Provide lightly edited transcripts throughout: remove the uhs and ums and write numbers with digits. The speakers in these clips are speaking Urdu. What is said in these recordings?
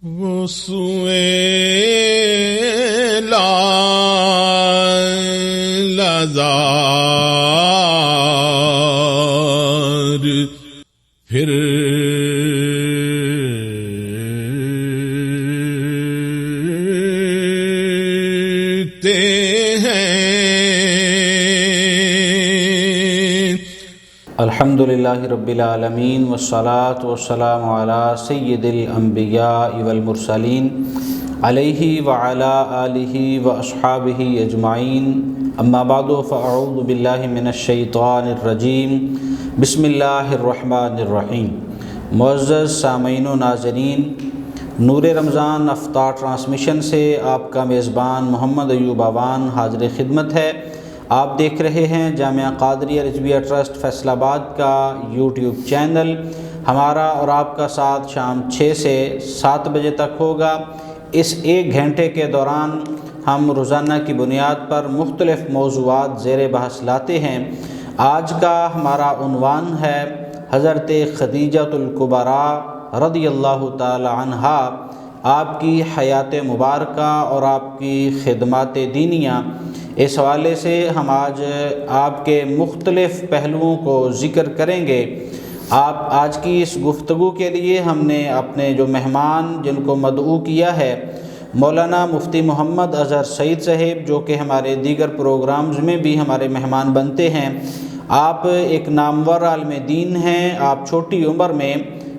وہ سوئے لازار پھر الحمدللہ رب العالمین والصلاة والسلام علی سید الانبیاء والمرسلین علیہ وعلی آلہ واصحابہ اجمعین اما بعد فاعوذ باللہ من الشیطان الرجیم بسم اللہ الرحمن الرحیم۔ معزز سامعین و ناظرین، نور رمضان افطار ٹرانسمیشن سے آپ کا میزبان محمد ایوب آوان حاضر خدمت ہے۔ آپ دیکھ رہے ہیں جامعہ قادریہ رضویہ ٹرسٹ فیصل آباد کا یوٹیوب چینل۔ ہمارا اور آپ کا ساتھ شام 6 سے 7 بجے تک ہوگا۔ اس 1 گھنٹے کے دوران ہم روزانہ کی بنیاد پر مختلف موضوعات زیر بحث لاتے ہیں۔ آج کا ہمارا عنوان ہے حضرت خدیجۃ الکبریٰ رضی اللہ تعالی عنہا، آپ کی حیات مبارکہ اور آپ کی خدمات دینیہ۔ اس حوالے سے ہم آج آپ کے مختلف پہلوؤں کو ذکر کریں گے۔ آج کی اس گفتگو کے لیے ہم نے اپنے جو مہمان جن کو مدعو کیا ہے، مولانا مفتی محمد اظہر سعید صاحب، جو کہ ہمارے دیگر پروگرامز میں بھی ہمارے مہمان بنتے ہیں۔ آپ ایک نامور عالم دین ہیں۔ آپ چھوٹی عمر میں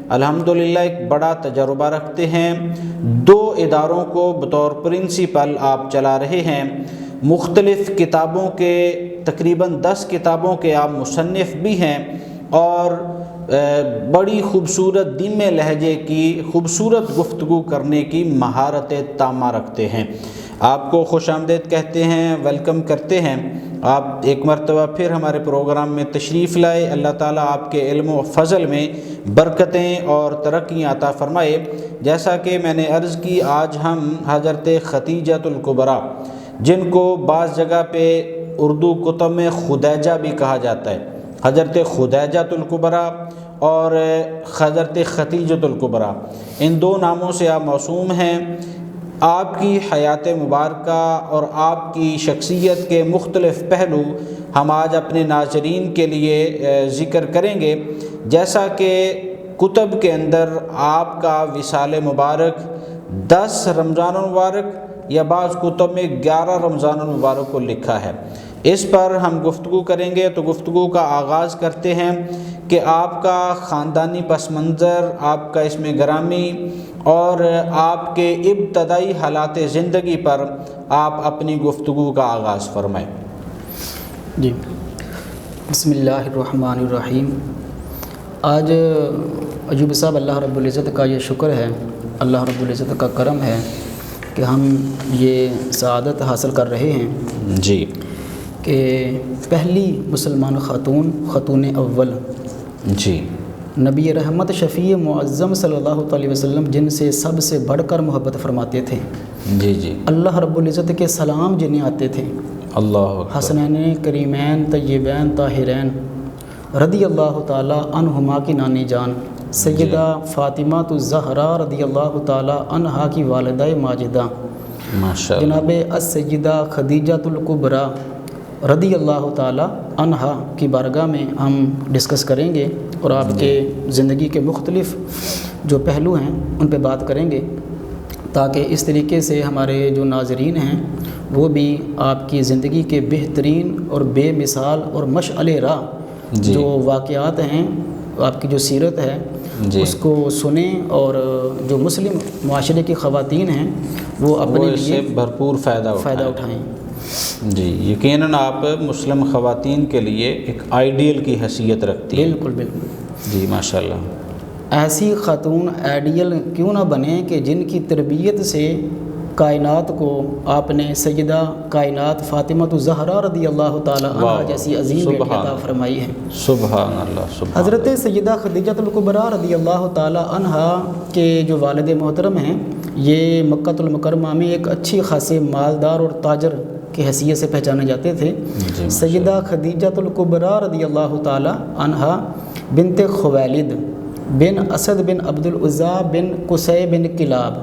الحمدللہ ایک بڑا تجربہ رکھتے ہیں۔ 2 اداروں کو بطور پرنسپل آپ چلا رہے ہیں۔ مختلف کتابوں کے تقریباً 10 کتابوں کے آپ مصنف بھی ہیں، اور بڑی خوبصورت دھیمے لہجے کی خوبصورت گفتگو کرنے کی مہارت تامہ رکھتے ہیں۔ آپ کو خوش آمدید کہتے ہیں، ویلکم کرتے ہیں۔ آپ ایک مرتبہ پھر ہمارے پروگرام میں تشریف لائے۔ اللہ تعالیٰ آپ کے علم و فضل میں برکتیں اور ترقیاں عطا فرمائے۔ جیسا کہ میں نے عرض کی، آج ہم حضرت خدیجۃ الکبریٰ، جن کو بعض جگہ پہ اردو کتب میں خدیجہ بھی کہا جاتا ہے، حضرت خدیجۃ الکبریٰ اور حضرت خدیجۃ الکبریٰ، ان 2 ناموں سے آپ موسوم ہیں۔ آپ کی حیات مبارکہ اور آپ کی شخصیت کے مختلف پہلو ہم آج اپنے ناظرین کے لیے ذکر کریں گے۔ جیسا کہ کتب کے اندر آپ کا وصال مبارک 10 رمضان المبارک یا بعض کتب میں 11 رمضان المبارک کو لکھا ہے۔ اس پر ہم گفتگو کریں گے۔ تو گفتگو کا آغاز کرتے ہیں کہ آپ کا خاندانی پس منظر، آپ کا اسم گرامی اور آپ کے ابتدائی حالات زندگی پر آپ اپنی گفتگو کا آغاز فرمائیں۔ جی، بسم اللہ الرحمن الرحیم۔ آج ایوب صاحب، اللہ رب العزت کا یہ شکر ہے، اللہ رب العزت کا کرم ہے کہ ہم یہ سعادت حاصل کر رہے ہیں جی کہ پہلی مسلمان خاتون اول جی نبی رحمت شفیع معظم صلی اللہ علیہ وسلم، جن سے سب سے بڑھ کر محبت فرماتے تھے، جی جی اللہ رب العزت کے سلام جنہیں آتے تھے، اللہ اکبر، حسنین کریمین طیبین طاہرین رضی اللہ تعالی عنہما کی نانی جان سیدہ فاطمہ الزہرا رضی اللہ تعالی عنہا کی والدہ ماجدہ ماشاءاللہ جناب السیدہ خدیجۃ الکبریٰ رضی اللہ تعالی عنہا کی بارگاہ میں ہم ڈسکس کریں گے، اور آپ کے زندگی کے مختلف جو پہلو ہیں ان پہ بات کریں گے، تاکہ اس طریقے سے ہمارے جو ناظرین ہیں وہ بھی آپ کی زندگی کے بہترین اور بے مثال اور مشعل راہ جو واقعات ہیں، آپ کی جو سیرت ہے اس کو سنیں، اور جو مسلم معاشرے کی خواتین ہیں وہ اپنے لیے بھرپور فائدہ اٹھائیں۔ جی، یقیناً آپ مسلم خواتین کے لیے ایک آئیڈیل کی حیثیت رکھتی ہیں۔ بالکل بالکل جی ماشاءاللہ۔ ایسی خاتون آئیڈیل کیوں نہ بنے کہ جن کی تربیت سے کائنات کو آپ نے سیدہ کائنات فاطمہ الزہرا رضی اللہ تعالی عنہ جیسی عظیم بیٹی عطا فرمائی ہے۔ سبحان اللہ، سبحان حضرت سیدہ خدیجۃ الکبریٰ رضی اللہ تعالی عنہ کے جو والد محترم ہیں، یہ مکہ المکرمہ میں ایک اچھی خاصے مالدار اور تاجر کی حیثیت سے پہچانے جاتے تھے۔ سیدہ خدیجۃ الکبریٰ رضی اللہ تعالی عنہ بنت خویلد بن اسد بن عبد العزیٰ بن قصی بن کلاب،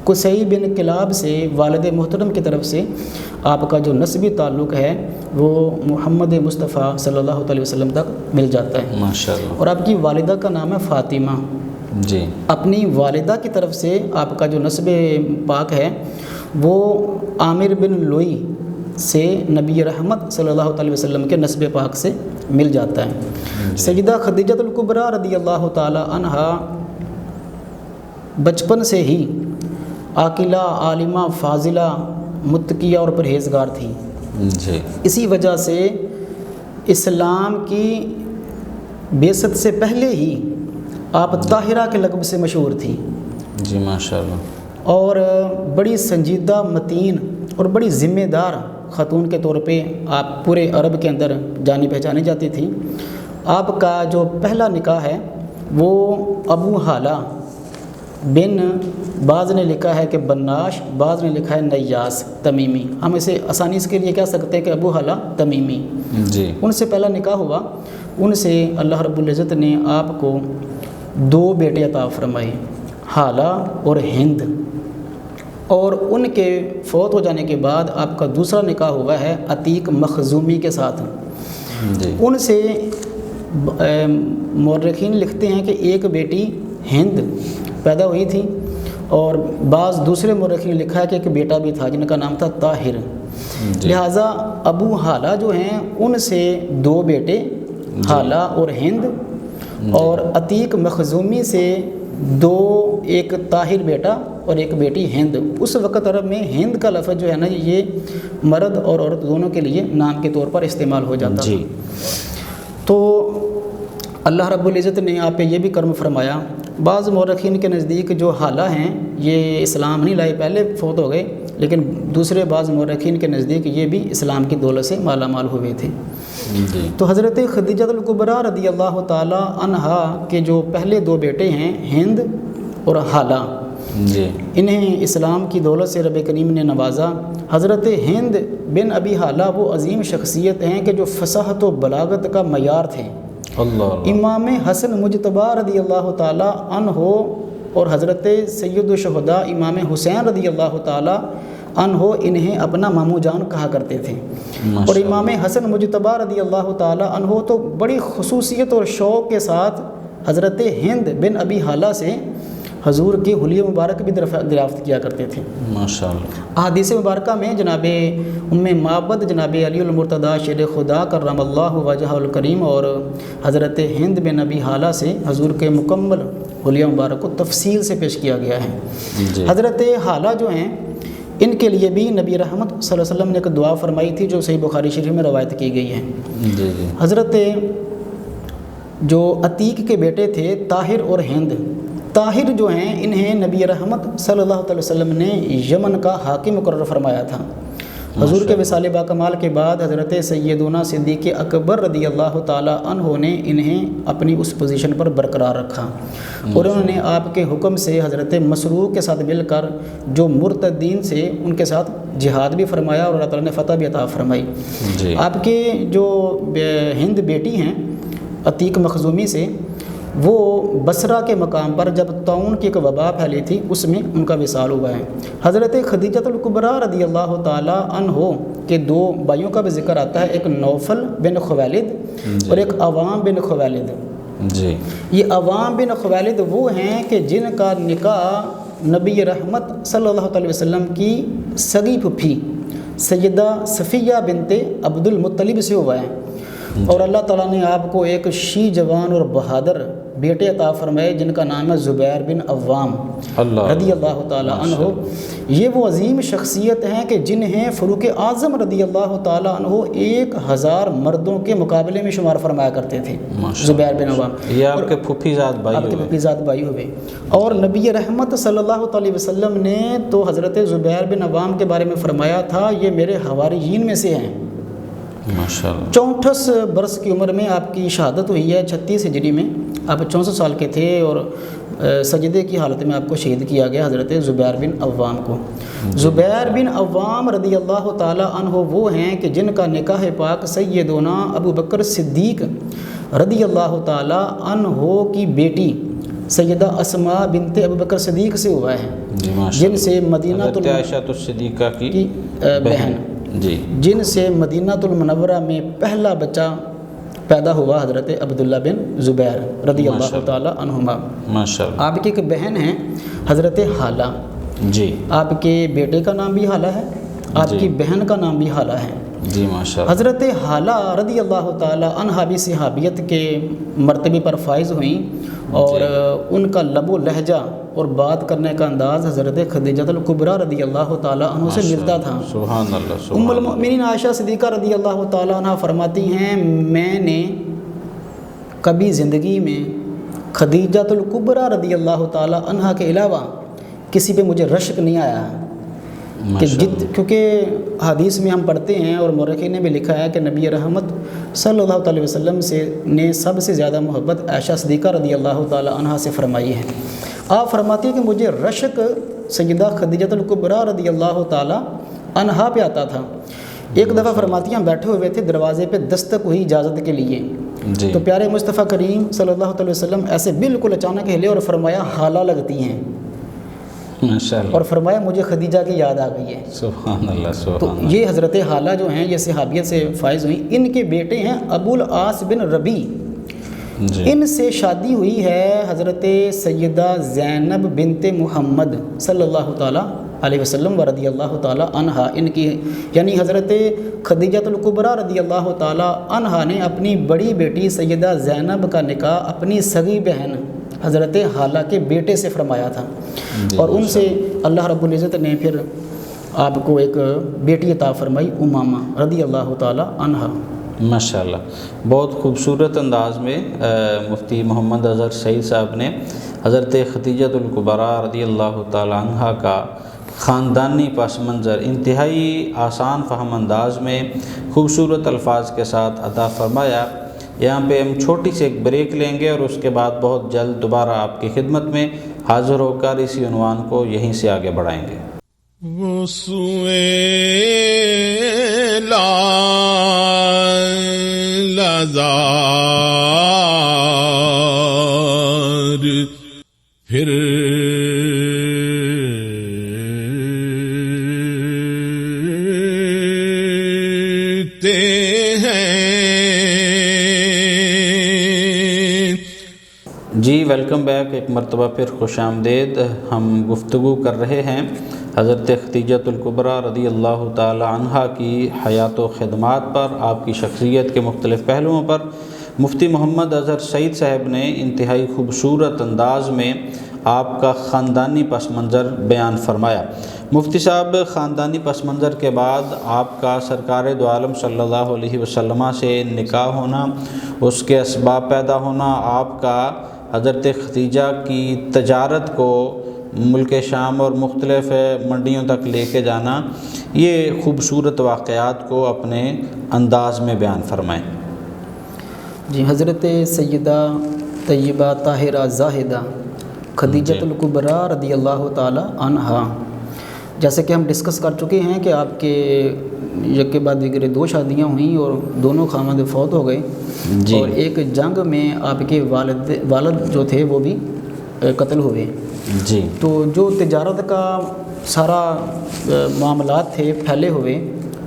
قصی بن کلاب سے والد محترم کی طرف سے آپ کا جو نسبی تعلق ہے وہ محمد مصطفیٰ صلی اللہ علیہ وسلم تک مل جاتا ہے ماشاءاللہ۔ اور آپ کی والدہ کا نام ہے فاطمہ۔ جی، اپنی والدہ کی طرف سے آپ کا جو نسب پاک ہے وہ عامر بن لوئی سے نبی رحمت صلی اللہ علیہ وسلم کے نسب پاک سے مل جاتا ہے۔ سیدہ خدیجہ الکبریٰ رضی اللہ تعالی عنہا بچپن سے ہی عاقلہ، عالمہ، فاضلہ، متقیہ اور پرہیزگار تھی۔ جی، اسی وجہ سے اسلام کی بعثت سے پہلے ہی آپ طاہرہ کے لقب سے مشہور تھی، جی ماشاءاللہ۔ اور بڑی سنجیدہ، متین اور بڑی ذمہ دار خاتون کے طور پہ آپ پورے عرب کے اندر جانی پہچانی جاتی تھی۔ آپ کا جو پہلا نکاح ہے وہ ابو حالہ بن، بعض نے لکھا ہے کہ بناش، بعض نے لکھا ہے نیاس تمیمی، ہم اسے آسانی کے لیے کہہ سکتے ہیں کہ ابو حالہ تمیمی، جی، ان سے پہلا نکاح ہوا۔ ان سے اللہ رب العزت نے آپ کو 2 بیٹے عطا فرمائے، حالہ اور ہند، اور ان کے فوت ہو جانے کے بعد آپ کا دوسرا نکاح ہوا ہے عتیق مخزومی کے ساتھ۔ جی، ان سے مورخین لکھتے ہیں کہ ایک بیٹی ہند پیدا ہوئی تھی، اور بعض دوسرے مورخین نے لکھا ہے کہ ایک بیٹا بھی تھا جن کا نام تھا طاہر۔ لہٰذا ابو حالہ جو ہیں ان سے 2 بیٹے حالہ اور ہند، اور عتیق مخزومی سے 2، ایک طاہر بیٹا اور ایک بیٹی ہند۔ اس وقت عرب میں ہند کا لفظ جو ہے نا یہ مرد اور عورت دونوں کے لیے نام کے طور پر استعمال ہو جاتا ہے۔ تو اللہ رب العزت نے آپ پہ یہ بھی کرم فرمایا۔ بعض مورخین کے نزدیک جو حالہ ہیں یہ اسلام نہیں لائے، پہلے فوت ہو گئے، لیکن دوسرے بعض مورخین کے نزدیک یہ بھی اسلام کی دولت سے مالا مال ہوئے تھے۔ تو حضرت خدیجہ الکبریٰ رضی اللہ تعالی عنہا کے جو پہلے 2 بیٹے ہیں ہند اور حالہ، جی، انہیں اسلام کی دولت سے رب کریم نے نوازا۔ حضرت ہند بن ابی حالہ وہ عظیم شخصیت ہیں کہ جو فصاحت و بلاغت کا معیار تھے۔ اللہ، امام حسن مجتبی رضی اللہ تعالی عنہ اور حضرت سید الشہداء امام حسین رضی اللہ تعالی عنہ انہیں اپنا ماموں جان کہا کرتے تھے۔ اور امام حسن مجتبی رضی اللہ تعالی عنہ تو بڑی خصوصیت اور شوق کے ساتھ حضرت ہند بن ابی حالہ سے حضور کی حلیہ مبارک بھی دریافت کیا کرتے تھے۔ ماشاءاللہ۔ احادیث مبارکہ میں جناب ام معبد جناب علی المرتضیٰ شیر خدا کرم اللہ وجہہ الکریم اور حضرت ہند بن ابی حالہ سے حضور کے مکمل حلیہ مبارک کو تفصیل سے پیش کیا گیا ہے۔ حضرت حالہ جو ہیں ان کے لیے بھی نبی رحمت صلی اللہ علیہ وسلم نے ایک دعا فرمائی تھی جو صحیح بخاری شریف میں روایت کی گئی ہے۔ حضرت جو عتیق کے بیٹے تھے طاہر اور ہند، طاہر جو ہیں انہیں نبی رحمت صلی اللہ علیہ وسلم نے یمن کا حاکم مقرر فرمایا تھا۔ حضور کے وصال باکمال کے بعد حضرت سیدنا صدیق اکبر رضی اللہ تعالی عنہ نے انہیں اپنی اس پوزیشن پر برقرار رکھا، اور انہوں نے آپ کے حکم سے حضرت مسروق کے ساتھ مل کر جو مرتدین سے ان کے ساتھ جہاد بھی فرمایا اور اللہ تعالیٰ نے فتح بھی عطا فرمائی۔ آپ کے جو ہند بیٹی ہیں عتیق مخزومی سے، وہ بصرہ کے مقام پر جب طاعون کی ایک وبا پھیلی تھی اس میں ان کا وصال ہوا ہے۔ حضرت خدیجہ الکبریٰ رضی اللہ تعالی عنہ کے 2 بھائیوں کا بھی ذکر آتا ہے، ایک نوفل بن خویلد اور ایک عوام بن خویلد۔ یہ عوام بن خویلد وہ ہیں کہ جن کا نکاح نبی رحمت صلی اللہ علیہ وسلم کی سگی پھپھی سیدہ صفیہ بنت عبد المطلب سے ہوا ہے، اور اللہ تعالیٰ نے آپ کو ایک شی جوان اور بہادر بیٹے عطا فرمائے جن کا نام ہے زبیر بن عوام رضی اللہ تعالیٰ عنہ۔ یہ وہ عظیم شخصیت ہیں کہ جنہیں فاروق اعظم رضی اللہ تعالیٰ عنہ 1000 مردوں کے مقابلے میں شمار فرمایا کرتے تھے۔ زبیر بن عوام یہ آپ کے پھوپھی ذات بھائی ہوئے، اور نبی رحمت صلی اللہ علیہ وسلم نے تو حضرت زبیر بن عوام کے بارے میں فرمایا تھا یہ میرے حواریین میں سے ہیں۔ 64 برس کی عمر میں آپ کی شہادت ہوئی ہے 36 ہجری میں، آپ 64 سال کے تھے، اور سجدے کی حالت میں آپ کو شہید کیا گیا حضرت زبیر بن عوام کو۔ زبیر بن عوام رضی اللہ تعالی عنہ وہ ہیں کہ جن کا نکاح پاک سیدنا ابو بکر صدیق رضی اللہ تعالی عنہ کی بیٹی سیدہ اسماء بنت ابو بکر صدیق سے ہوا ہے، جی ماشاء جن سے مدینہ حضرت عائشہ الصدیقہ کی بہن، جی، جن سے مدینہ المنورہ میں پہلا بچہ پیدا ہوا حضرت عبداللہ بن زبیر رضی اللہ تعالی عنہما۔ ماشاء اللہ۔ آپ کی ایک بہن ہیں حضرت حالہ، جی آپ کے بیٹے کا نام بھی حالہ ہے، آپ کی بہن کا نام بھی حالہ ہے۔ جی ماشاء اللہ۔ حضرت حالہ رضی اللہ تعالی عنہا بھی صحابیت کے مرتبے پر فائز ہوئیں، اور ان کا لب و لہجہ اور بات کرنے کا انداز حضرت خدیجہ الکبریٰ رضی اللہ تعالی عنہ سے ملتا تھا۔ سبحان اللہ۔ ام المؤمنین عائشہ صدیقہ رضی اللہ تعالی عنہ فرماتی ہیں، میں نے کبھی زندگی میں خدیجہ الکبریٰ رضی اللہ تعالی عنہ کے علاوہ کسی پہ مجھے رشک نہیں آیا کہ کیونکہ حدیث میں ہم پڑھتے ہیں اور مورخین نے بھی لکھا ہے کہ نبی رحمت صلی اللہ علیہ وسلم نے سب سے زیادہ محبت عائشہ صدیقہ رضی اللہ تعالی عنہ سے فرمائی ہے۔ آپ فرماتی ہیں کہ مجھے رشک سیدہ خدیجہ الکبریٰ رضی اللہ تعالی عنہا پہ آتا تھا۔ ایک دفعہ فرماتی ہیں ہم بیٹھے ہوئے تھے، دروازے پہ دستک ہوئی اجازت کے لیے، تو پیارے مصطفیٰ کریم صلی اللہ علیہ وسلم ایسے بالکل اچانک ہلے اور فرمایا حالہ لگتی ہیں، اور فرمایا مجھے خدیجہ کی یاد آ گئی ہے۔ سبحان اللہ، سبحان تو یہ حضرت حالہ جو ہیں یہ صحابیت سے فائز ہوئیں۔ ان کے بیٹے ہیں ابو العاص بن ربیع، ان سے شادی ہوئی ہے حضرت سیدہ زینب بنت محمد صلی اللہ تعالی علیہ وسلم و رضی اللہ تعالی عنہا۔ ان کی یعنی حضرت خدیجہ الکبریٰ رضی اللہ تعالی عنہا نے اپنی بڑی بیٹی سیدہ زینب کا نکاح اپنی سگی بہن حضرت حالہ کے بیٹے سے فرمایا تھا، اور ان سے اللہ رب العزت نے پھر آپ کو ایک بیٹی عطا فرمائی امامہ رضی اللہ تعالی عنہا۔ ماشاء اللہ۔ بہت خوبصورت انداز میں مفتی محمد اظہر سعید صاحب نے حضرت خدیجہ الکبریٰ رضی اللہ تعالی عنہا کا خاندانی پس منظر انتہائی آسان فہم انداز میں خوبصورت الفاظ کے ساتھ عطا فرمایا۔ یہاں پہ ہم چھوٹی سی ایک بریک لیں گے اور اس کے بعد بہت جلد دوبارہ آپ کی خدمت میں حاضر ہو کر اسی عنوان کو یہیں سے آگے بڑھائیں گے۔ وہ سوئے لازار پھر جی ویلکم بیک، ایک مرتبہ پھر خوش آمدید۔ ہم گفتگو کر رہے ہیں حضرت خدیجہ الکبریٰ رضی اللہ تعالی عنہا کی حیات و خدمات پر، آپ کی شخصیت کے مختلف پہلوؤں پر۔ مفتی محمد اظہر سعید صاحب نے انتہائی خوبصورت انداز میں آپ کا خاندانی پس منظر بیان فرمایا۔ مفتی صاحب، خاندانی پس منظر کے بعد آپ کا سرکار دو عالم صلی اللہ علیہ وسلم سے نکاح ہونا، اس کے اسباب پیدا ہونا، آپ کا حضرت خدیجہ کی تجارت کو ملک شام اور مختلف منڈیوں تک لے کے جانا، یہ خوبصورت واقعات کو اپنے انداز میں بیان فرمائیں۔ جی، حضرت سیدہ طیبہ طاہرہ زاہدہ خدیجہ الکبریٰ رضی اللہ تعالی عنہا، جیسے کہ ہم ڈسکس کر چکے ہیں کہ آپ کے یک کے بعد دیگر 2 شادیاں ہوئیں اور دونوں خامد فوت ہو گئے، اور ایک جنگ میں آپ کے والد جو تھے وہ بھی قتل ہوئے۔ جی، تو جو تجارت کا سارا معاملات تھے پھیلے ہوئے،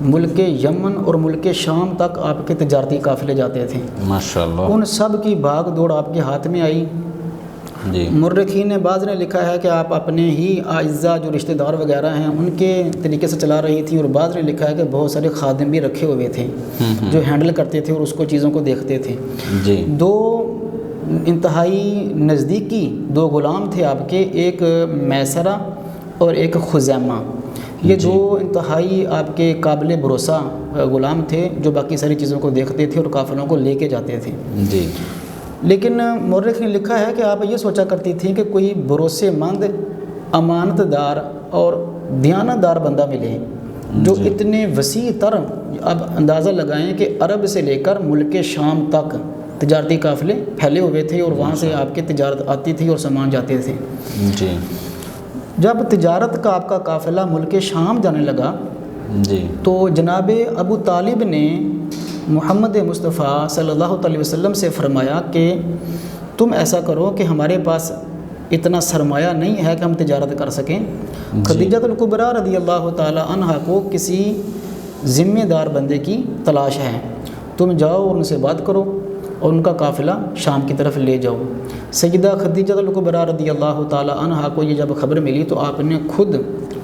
ملک یمن اور ملک شام تک آپ کے تجارتی قافلے جاتے تھے۔ ماشاءاللہ۔ ان سب کی بھاگ دوڑ آپ کے ہاتھ میں آئی۔ جی، مورخین نے بعض نے لکھا ہے کہ آپ اپنے ہی اعزاء جو رشتہ دار وغیرہ ہیں ان کے طریقے سے چلا رہی تھیں، اور بعض نے لکھا ہے کہ بہت سارے خادم بھی رکھے ہوئے تھے جو ہینڈل کرتے تھے اور اس کو چیزوں کو دیکھتے تھے۔ جی، 2 انتہائی نزدیکی 2 غلام تھے آپ کے، ایک میسرہ اور ایک خزیمہ۔ یہ 2 انتہائی آپ کے قابل بھروسہ غلام تھے جو باقی ساری چیزوں کو دیکھتے تھے اور قافلوں کو لے کے جاتے تھے۔ جی، لیکن مورخ نے لکھا ہے کہ آپ یہ سوچا کرتی تھیں کہ کوئی بھروسے مند، امانت دار اور دیانت دار بندہ ملے جو اتنے وسیع تر، اب اندازہ لگائیں کہ عرب سے لے کر ملک شام تک تجارتی قافلے پھیلے ہوئے تھے اور وہاں سے آپ کی تجارت آتی تھی اور سامان جاتے تھے۔ جی، جب تجارت کا آپ کا قافلہ ملک شام جانے لگا جی، تو جناب ابو طالب نے محمد مصطفیٰ صلی اللہ علیہ وسلم سے فرمایا کہ تم ایسا کرو کہ ہمارے پاس اتنا سرمایہ نہیں ہے کہ ہم تجارت کر سکیں۔ خدیجہ الکبریٰ رضی اللہ تعالی عنہا کو کسی ذمہ دار بندے کی تلاش ہے، تم جاؤ اور ان سے بات کرو اور ان کا قافلہ شام کی طرف لے جاؤ۔ سیدہ خدیجہ الکبریٰ رضی اللہ تعالی عنہا کو یہ جب خبر ملی تو آپ نے خود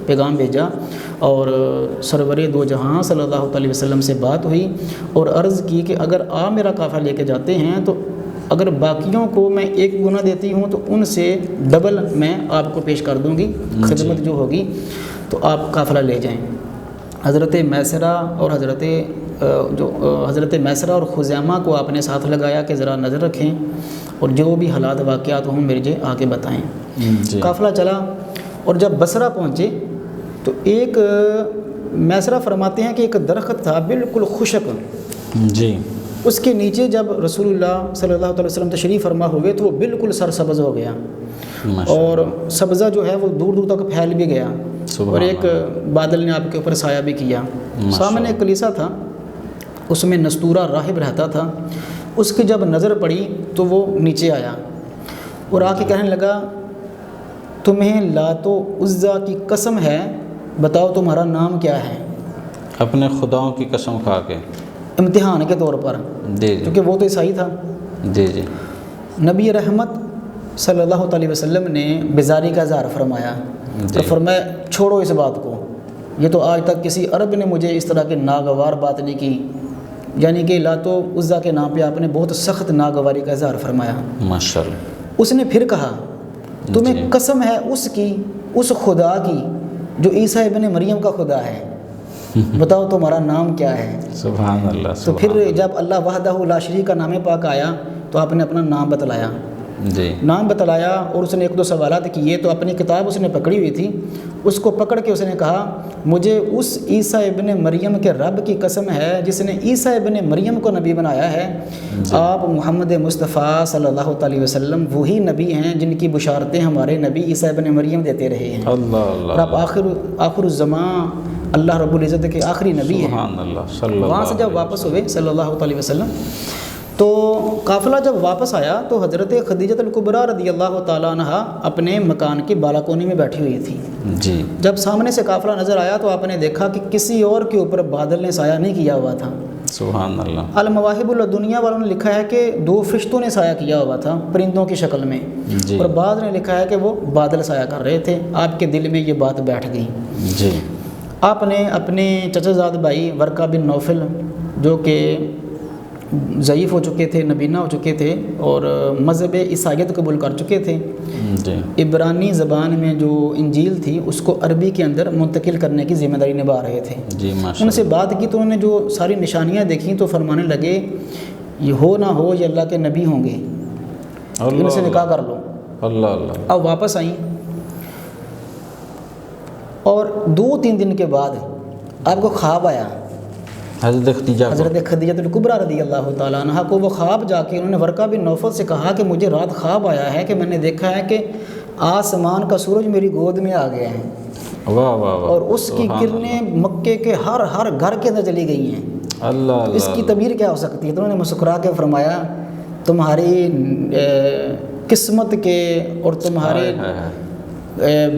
پیغام بھیجا اور سرور دو جہاں صلی اللہ علیہ وسلم سے بات ہوئی اور عرض کی کہ اگر آپ میرا قافلہ لے کے جاتے ہیں تو اگر باقیوں کو میں 1 گنا دیتی ہوں تو ان سے ڈبل میں آپ کو پیش کر دوں گی، خدمت جو ہوگی، تو آپ قافلہ لے جائیں۔ حضرت میسرہ اور خزیمہ کو آپ نے ساتھ لگایا کہ ذرا نظر رکھیں اور جو بھی حالات واقعات ہوں مجھے آگے بتائیں۔ قافلہ چلا اور جب بصرہ پہنچے تو ایک میسرہ فرماتے ہیں کہ ایک درخت تھا بالکل خشک، اس کے نیچے جب رسول اللہ صلی اللہ علیہ وسلم تشریف فرما ہوئے تو وہ بالکل سرسبز ہو گیا اور سبزہ جو ہے وہ دور دور تک پھیل بھی گیا اور ایک بادل نے آپ کے اوپر سایہ بھی کیا۔ سامنے ایک کلیسا تھا، اس میں نستورہ راہب رہتا تھا، اس کی جب نظر پڑی تو وہ نیچے آیا اور آ کے کہنے لگا تمہیں لات و عزیٰ کی قسم ہے، بتاؤ تمہارا نام کیا ہے؟ اپنے خداؤں کی قسم کھا کے امتحان کے طور پر، کیونکہ وہ تو عیسائی تھا۔ نبی رحمت صلی اللہ علیہ وسلم نے بیزاری کا اظہار فرمایا تو فرمایا چھوڑو اس بات کو، یہ تو آج تک کسی عرب نے مجھے اس طرح کی ناگوار بات نہیں کی، یعنی کہ لات و عزیٰ کے نام پہ آپ نے بہت سخت ناگواری کا اظہار فرمایا۔ ماشاءاللہ۔ اس نے پھر کہا تمہیں قسم ہے اس خدا کی جو عیسیٰ ابن مریم کا خدا ہے، بتاؤ تمہارا نام کیا ہے؟ سبحان اللہ۔ تو پھر جب اللہ وحدہ لا شریک کا نام پاک آیا تو آپ نے اپنا نام بتلایا، نام بتلایا اور اس نے 1-2 سوالات کیے تو اپنی کتاب اس نے پکڑی ہوئی تھی، اس کو پکڑ کے اس نے کہا مجھے اس عیسیٰ ابن مریم کے رب کی قسم ہے جس نے عیسیٰ ابن مریم کو نبی بنایا ہے، آپ محمد مصطفیٰ صلی اللہ علیہ وسلم وہی نبی ہیں جن کی بشارتیں ہمارے نبی عیسیٰ ابن مریم دیتے رہے ہیں، اور آپ آخر الزمان اللہ رب العزت کے آخری نبی ہیں۔ وہاں سے جب واپس ہوئے صلی اللہ علیہ وسلم تو قافلہ جب واپس آیا تو حضرت خدیجہ الکبریٰ رضی اللہ تعالیٰ عنہا اپنے مکان کی بالکونی میں بیٹھی ہوئی تھی۔ جب سامنے سے قافلہ نظر آیا تو آپ نے دیکھا کہ کسی اور کے اوپر بادل نے سایہ نہیں کیا ہوا تھا۔ سبحان اللہ۔ المواہب الدنیا والوں نے لکھا ہے کہ 2 فرشتوں نے سایہ کیا ہوا تھا پرندوں کی شکل میں، اور بعض نے لکھا ہے کہ وہ بادل سایہ کر رہے تھے۔ آپ کے دل میں یہ بات بیٹھ گئی۔ آپ نے اپنے چچا زاد بھائی ورقہ بن نوفل جو کہ ضعیف ہو چکے تھے، نبینہ ہو چکے تھے اور مذہب عیسائیت قبول کر چکے تھے، عبرانی زبان میں جو انجیل تھی اس کو عربی کے اندر منتقل کرنے کی ذمہ داری نبھا رہے تھے۔ ان سے بات کی تو انہوں نے جو ساری نشانیاں دیکھیں تو فرمانے لگے یہ ہو نہ ہو یہ اللہ کے نبی ہوں گے، ان سے نکاح کر لو۔ اب واپس آئیں اور 2-3 دن کے بعد آپ کو خواب آیا حضرت خدیجہ الکبریٰ رضی اللہ تعالیٰ عنہ کو۔ وہ خواب جا کے انہوں نے ورقہ بن نوفل سے کہا کہ مجھے رات خواب آیا ہے کہ میں نے دیکھا ہے کہ آسمان کا سورج میری گود میں آ گیا ہے اور اس کی کرنیں مکے کے ہر گھر کے اندر چلی گئی ہیں۔ اس کی تعبیر کیا ہو سکتی ہے؟ تو انہوں نے مسکرا کے فرمایا تمہاری قسمت کے اور تمہارے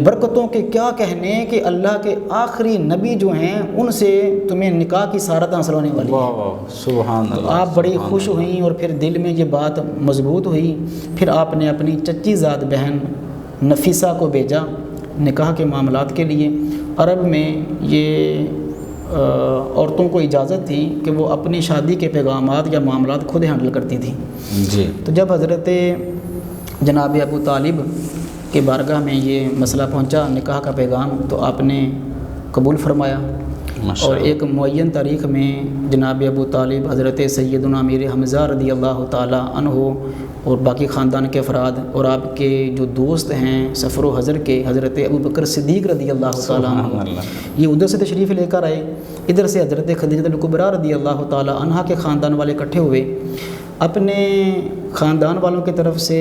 برکتوں کے کیا کہنے کہ اللہ کے آخری نبی جو ہیں ان سے تمہیں نکاح کی سعادت حاصل ہونے والی ہے۔ سبحان اللہ۔ آپ بڑی خوش ہوئیں اور پھر دل میں یہ بات مضبوط ہوئی، پھر آپ نے اپنی چچی زاد بہن نفیسہ کو بھیجا نکاح کے معاملات کے لیے۔ عرب میں یہ عورتوں کو اجازت تھی کہ وہ اپنی شادی کے پیغامات یا معاملات خود ہینڈل کرتی تھیں۔ تو جب حضرت جناب ابو طالب کی بارگاہ میں یہ مسئلہ پہنچا نکاح کا پیغام تو آپ نے قبول فرمایا، اور ایک معین تاریخ میں جناب ابو طالب حضرت سیدنا امیر حمزہ رضی اللہ تعالی عنہ اور باقی خاندان کے افراد اور آپ کے جو دوست ہیں سفر و حضر کے حضرت ابو بکر صدیق رضی اللہ تعالی عنہ، یہ ادھر سے تشریف لے کر آئے، ادھر سے حضرت خدیجہ الکبریٰ رضی اللہ تعالی عنہ کے خاندان والے اکٹھے ہوئے۔ اپنے خاندان والوں کی طرف سے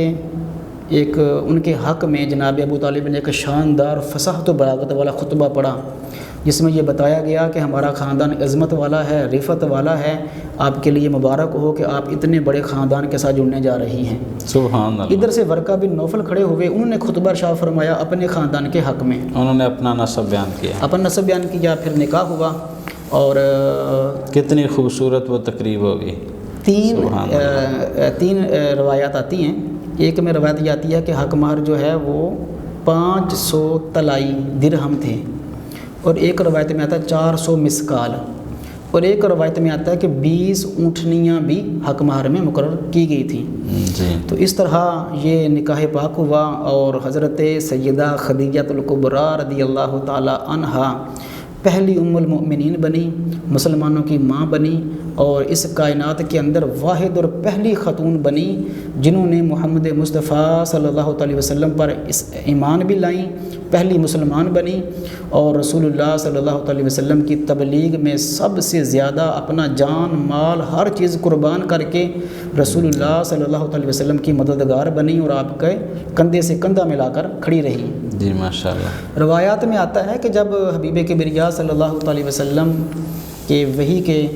ایک ان کے حق میں جناب ابو طالب نے ایک شاندار فصاحت و بلاغت والا خطبہ پڑھا، جس میں یہ بتایا گیا کہ ہمارا خاندان عظمت والا ہے، رفعت والا ہے، آپ کے لیے مبارک ہو کہ آپ اتنے بڑے خاندان کے ساتھ جڑنے جا رہی ہیں۔ سبحان اللہ۔ ادھر سے ورقہ بن نوفل کھڑے ہوئے، انہوں نے خطبہ ارشاد فرمایا اپنے خاندان کے حق میں، انہوں نے اپنا نسب بیان کیا، اپنا نسب بیان کیا، پھر نکاح ہوا، اور کتنی خوبصورت وہ تقریب ہوگی۔ تین روایات آتی ہیں۔ ایک میں روایت یہ آتی ہے کہ حق مہر جو ہے وہ 500 طلائی درہم تھے، اور ایک روایت میں آتا ہے 400 مسکال، اور ایک روایت میں آتا ہے کہ 20 اونٹنیاں بھی حق مہر میں مقرر کی گئی تھیں۔ تو اس طرح یہ نکاح پاک ہوا، اور حضرت سیدہ خدیجہ الکبریٰ رضی اللہ تعالی عنہا پہلی ام المؤمنین بنی، مسلمانوں کی ماں بنی، اور اس کائنات کے اندر واحد اور پہلی خاتون بنی جنہوں نے محمد مصطفیٰ صلی اللہ علیہ وسلم پر اس ایمان بھی لائیں، پہلی مسلمان بنی، اور رسول اللہ صلی اللہ علیہ وسلم کی تبلیغ میں سب سے زیادہ اپنا جان مال ہر چیز قربان کر کے رسول اللہ صلی اللہ علیہ وسلم کی مددگار بنی، اور آپ کے کندھے سے کندھا ملا کر کھڑی رہی۔ جی ماشاءاللہ۔ روایات میں آتا ہے کہ جب حبیب کبریٰ صلی اللہ علیہ وسلم کے وحی کے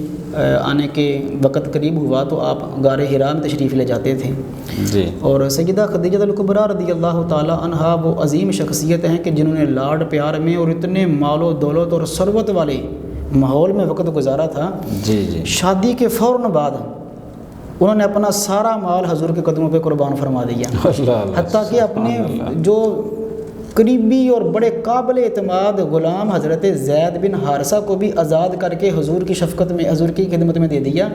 آنے کے وقت قریب ہوا تو آپ غار حرا میں تشریف لے جاتے تھے، جی، اور سیدہ خدیجہ الکبریٰ رضی اللہ تعالی عنہا وہ عظیم شخصیت ہیں کہ جنہوں نے لاڈ پیار میں اور اتنے مال و دولت اور ثروت والے ماحول میں وقت گزارا تھا۔ جی، شادی کے فوراً بعد انہوں نے اپنا سارا مال حضور کے قدموں پہ قربان فرما دیا، حتیٰ کہ اپنے جو قریبی اور بڑے قابل اعتماد غلام حضرت زید بن حارثہ کو بھی آزاد کر کے حضور کی شفقت میں، حضور کی خدمت میں دے دیا،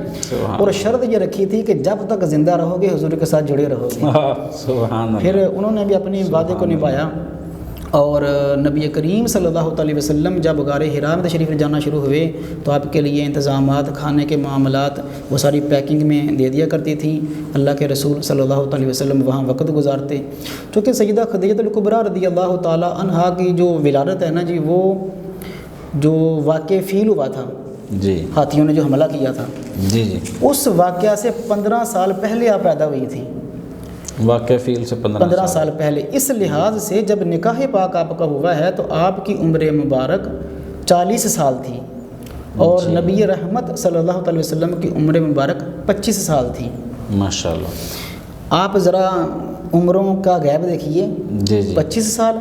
اور شرط یہ رکھی تھی کہ جب تک زندہ رہو گے حضور کے ساتھ جڑے رہو گے۔ پھر انہوں نے بھی اپنی وعدے کو نبھایا، اور نبی کریم صلی اللہ علیہ وسلم جب غار حرا میں تشریف جانا شروع ہوئے تو آپ کے لیے انتظامات، کھانے کے معاملات وہ ساری پیکنگ میں دے دیا کرتی تھیں۔ اللہ کے رسول صلی اللہ علیہ وسلم وہاں وقت گزارتے، چونکہ سیدہ خدیجہ الکبریٰ رضی اللہ تعالی عنہا کی جو ولادت ہے نا جی، وہ جو واقع فیل ہوا تھا، جی، ہاتھیوں نے جو حملہ کیا تھا، جی، اس واقعہ سے 15 سال پہلے آپ پیدا ہوئی تھی، واقع فیل سے 15 سال پہلے۔ اس لحاظ سے جب نکاح پاک آپ کا ہوا ہے تو آپ کی عمر مبارک 40 سال تھی، اور نبی رحمت صلی اللہ علیہ وسلم کی عمر مبارک 25 سال تھی۔ ماشاءاللہ۔ آپ ذرا عمروں کا گیپ دیکھیے، جی، 25 سال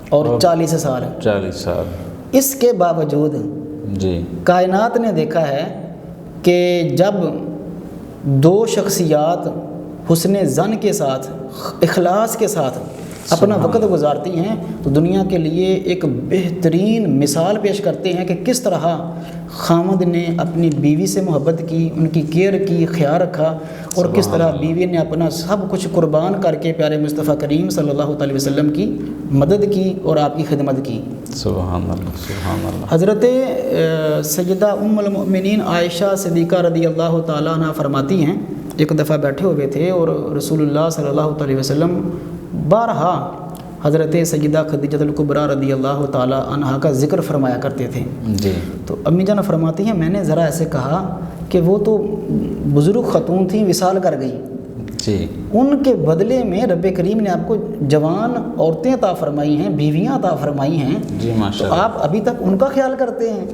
اور 40 سال۔ اس کے باوجود جی کائنات نے دیکھا ہے کہ جب دو شخصیات حسن ظن کے ساتھ، اخلاص کے ساتھ اپنا وقت گزارتی ہیں تو دنیا کے لیے ایک بہترین مثال پیش کرتے ہیں کہ کس طرح خامد نے اپنی بیوی سے محبت کی، ان کی کیئر کی، خیال رکھا، اور کس طرح بیوی نے اپنا سب کچھ قربان کر کے پیارے مصطفیٰ کریم صلی اللہ علیہ وسلم کی مدد کی اور آپ کی خدمت کی۔ سبحان اللہ، سبحان اللہ۔ حضرت سیدہ ام المؤمنین عائشہ صدیقہ رضی اللہ تعالیٰ عنہ فرماتی ہیں، ایک دفعہ بیٹھے ہوئے تھے اور رسول اللہ صلی اللہ علیہ وسلم بارہا حضرت سیدہ خدیجہ الکبریٰ رضی اللہ تعالی عنہا کا ذکر فرمایا کرتے تھے۔ جی، تو امی جان فرماتی ہیں میں نے ذرا ایسے کہا کہ وہ تو بزرگ خاتون تھیں، وصال کر گئی، جی، ان کے بدلے میں رب کریم نے آپ کو جوان عورتیں عطا فرمائی ہیں، بیویاں عطا فرمائی ہیں، جی تو آپ ابھی تک ان کا خیال کرتے ہیں؟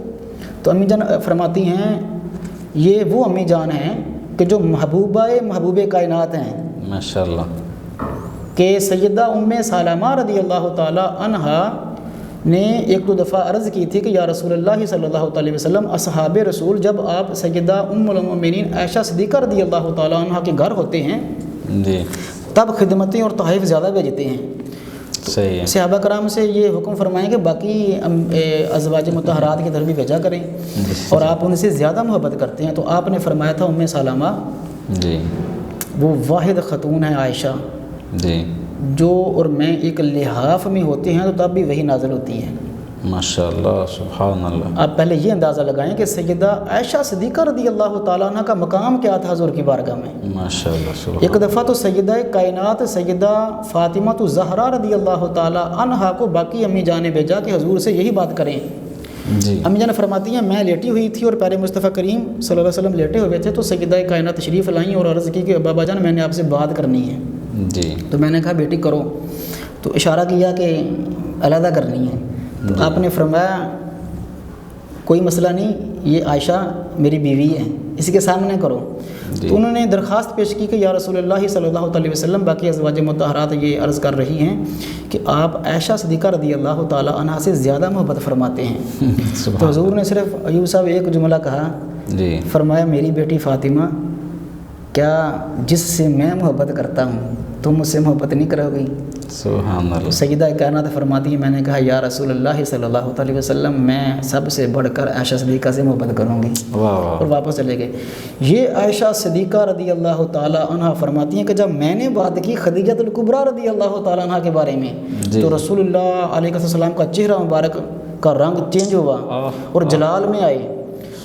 تو امی جان فرماتی ہیں یہ وہ امی جان ہیں کہ جو محبوب کائنات ہیں، ماشاءاللہ، کہ سیدہ ام سلمہ رضی اللہ تعالی عنہا نے ایک دو دفعہ عرض کی تھی کہ یا رسول اللہ صلی اللہ علیہ وسلم، اصحاب رسول جب آپ سیدہ ام المؤمنین عائشہ صدیقہ رضی اللہ تعالی عنہا کے گھر ہوتے ہیں جی، تب خدمتیں اور تحائف زیادہ بھیجتے ہیں، صحیح ہے، صحابہ کرام سے یہ حکم فرمائیں کہ باقی ازواج مطہرات کی طرف بھی بھیجا کریں، اور آپ ان سے زیادہ محبت کرتے ہیں۔ تو آپ نے فرمایا تھا ام سلمہ جی، وہ واحد خاتون ہے عائشہ جی، جو اور میں ایک لحاف میں ہوتے ہیں تو تب بھی وہی نازل ہوتی ہے۔ ماشاءاللہ، سبحان اللہ۔ آپ پہلے یہ اندازہ لگائیں کہ سیدہ عائشہ صدیقہ رضی اللہ تعالیٰ عنہ کا مقام کیا تھا حضور کی بارگاہ میں۔ ماشاءاللہ، سبحان ایک دفعہ تو سیدہ کائنات سیدہ فاطمہ الزہرا رضی اللہ تعالیٰ عنہا کو باقی امی جان نے بھیجا کہ حضور سے یہی بات کریں۔ جی، امی جان فرماتی ہیں میں لیٹی ہوئی تھی اور پیارے مصطفیٰ کریم صلی اللہ علیہ وسلم لیٹے ہوئے تھے، تو سیدہ کائنات تشریف لائیں اور عرض کی کہ بابا جان میں نے آپ سے بات کرنی ہے۔ جی تو میں نے کہا بیٹی کرو، تو اشارہ کیا کہ علیحدہ کرنی ہے، تو آپ نے فرمایا کوئی مسئلہ نہیں، یہ عائشہ میری بیوی ہے، اسی کے سامنے کرو۔ تو انہوں نے درخواست پیش کی کہ یا رسول اللہ صلی اللہ علیہ وسلم، باقی ازواج مطہرات یہ عرض کر رہی ہیں کہ آپ عائشہ صدیقہ رضی اللہ تعالی عنہا سے زیادہ محبت فرماتے ہیں۔ تو حضور نے صرف ایوب صاحب ایک جملہ کہا، جی فرمایا میری بیٹی فاطمہ، کیا جس سے میں محبت کرتا ہوں تم مجھ سے محبت نہیں کرو گی؟ سبحان اللہ۔ سیدہ کائنات فرماتی ہیں میں نے کہا یا رسول اللہ صلی اللہ علیہ وسلم، میں سب سے بڑھ کر عائشہ صدیقہ سے محبت کروں گی، اور واپس چلے گئے۔ یہ عائشہ صدیقہ رضی اللہ تعالی عنہ فرماتی ہیں کہ جب میں نے بات کی خدیجہ الکبریٰ رضی اللہ تعالی عنہ کے بارے میں، تو رسول اللہ علیہ السلام کا چہرہ مبارک کا رنگ چینج ہوا اور جلال میں آئے،